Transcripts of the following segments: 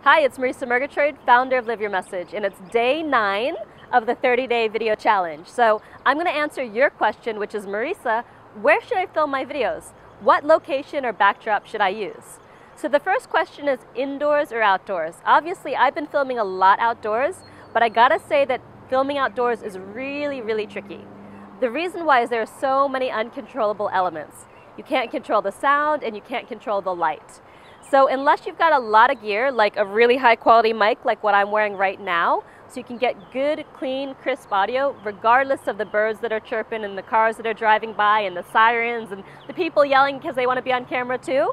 Hi, it's Marisa Murgatroyd, founder of Live Your Message, and it's day 9 of the 30-day video challenge. So I'm going to answer your question, which is, Marisa, where should I film my videos? What location or backdrop should I use? So the first question is indoors or outdoors. Obviously, I've been filming a lot outdoors, but I gotta say that filming outdoors is really tricky. The reason why is there are so many uncontrollable elements. You can't control the sound and you can't control the light. So unless you've got a lot of gear, like a really high quality mic like what I'm wearing right now, so you can get good, clean, crisp audio regardless of the birds that are chirping and the cars that are driving by and the sirens and the people yelling because they want to be on camera too,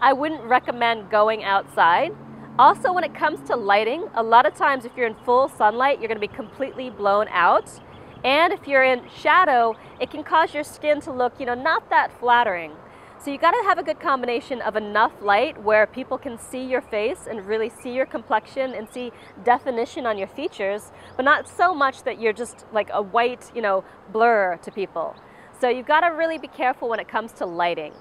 I wouldn't recommend going outside. Also, when it comes to lighting, a lot of times if you're in full sunlight, you're going to be completely blown out. And if you're in shadow, it can cause your skin to look, not that flattering. So you got to have a good combination of enough light where people can see your face and really see your complexion and see definition on your features, but not so much that you're just like a white, blur to people. So you've got to really be careful when it comes to lighting.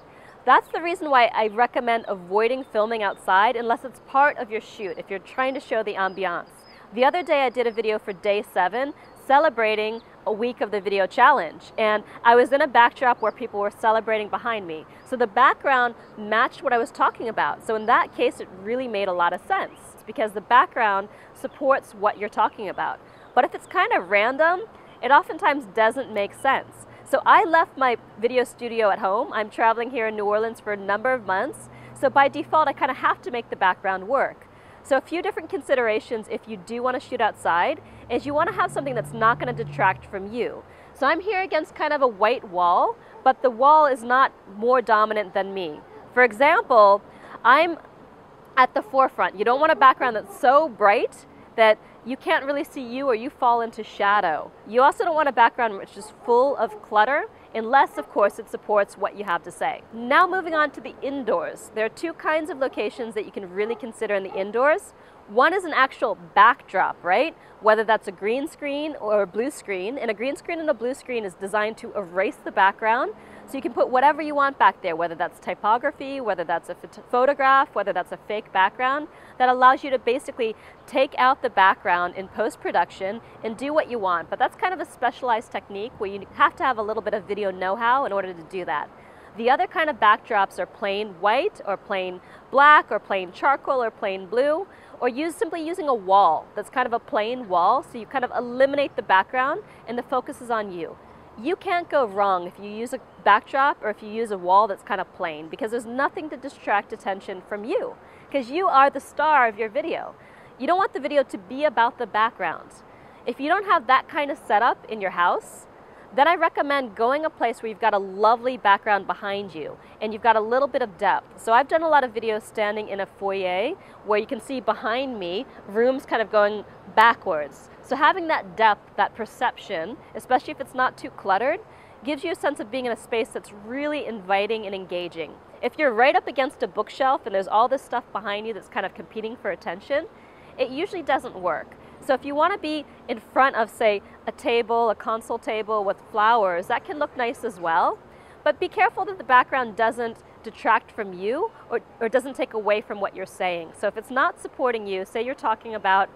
That's the reason why I recommend avoiding filming outside unless it's part of your shoot, if you're trying to show the ambiance. The other day I did a video for day 7 celebrating a week of the video challenge, and I was in a backdrop where people were celebrating behind me. So the background matched what I was talking about. So in that case, it really made a lot of sense because the background supports what you're talking about. But if it's kind of random, it oftentimes doesn't make sense. So I left my video studio at home. I'm traveling here in New Orleans for a number of months. So by default, I kind of have to make the background work. So a few different considerations if you do want to shoot outside is you want to have something that's not going to detract from you. So I'm here against kind of a white wall, but the wall is not more dominant than me. For example, I'm at the forefront. You don't want a background that's so bright that you can't really see you or you fall into shadow. You also don't want a background which is full of clutter, unless, of course, it supports what you have to say. Now moving on to the indoors. There are 2 kinds of locations that you can really consider in the indoors. One is an actual backdrop, right? Whether that's a green screen or a blue screen. And a green screen and a blue screen is designed to erase the background. So you can put whatever you want back there, whether that's typography, whether that's a photograph, whether that's a fake background, that allows you to basically take out the background in post-production and do what you want. But that's kind of a specialized technique where you have to have a little bit of video know-how in order to do that. The other kind of backdrops are plain white or plain black or plain charcoal or plain blue, or simply using a wall that's kind of a plain wall, so you kind of eliminate the background and the focus is on you. You can't go wrong if you use a backdrop or if you use a wall that's kind of plain, because there's nothing to distract attention from you, because you are the star of your video. You don't want the video to be about the background. If you don't have that kind of setup in your house, then I recommend going a place where you've got a lovely background behind you and you've got a little bit of depth. So I've done a lot of videos standing in a foyer where you can see behind me rooms kind of going backwards. So having that depth, that perception, especially if it's not too cluttered, gives you a sense of being in a space that's really inviting and engaging. If you're right up against a bookshelf and there's all this stuff behind you that's kind of competing for attention, it usually doesn't work. So if you want to be in front of, say, a table, a console table with flowers, that can look nice as well. But be careful that the background doesn't detract from you or doesn't take away from what you're saying. So if it's not supporting you, say you're talking about,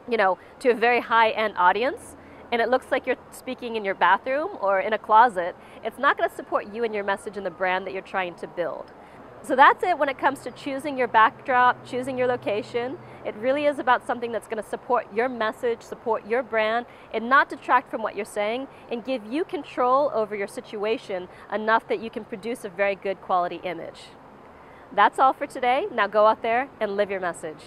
to a very high-end audience, and it looks like you're speaking in your bathroom or in a closet, it's not going to support you and your message and the brand that you're trying to build. So that's it when it comes to choosing your backdrop, choosing your location. It really is about something that's going to support your message, support your brand, and not detract from what you're saying, and give you control over your situation enough that you can produce a very good quality image. That's all for today. Now go out there and live your message.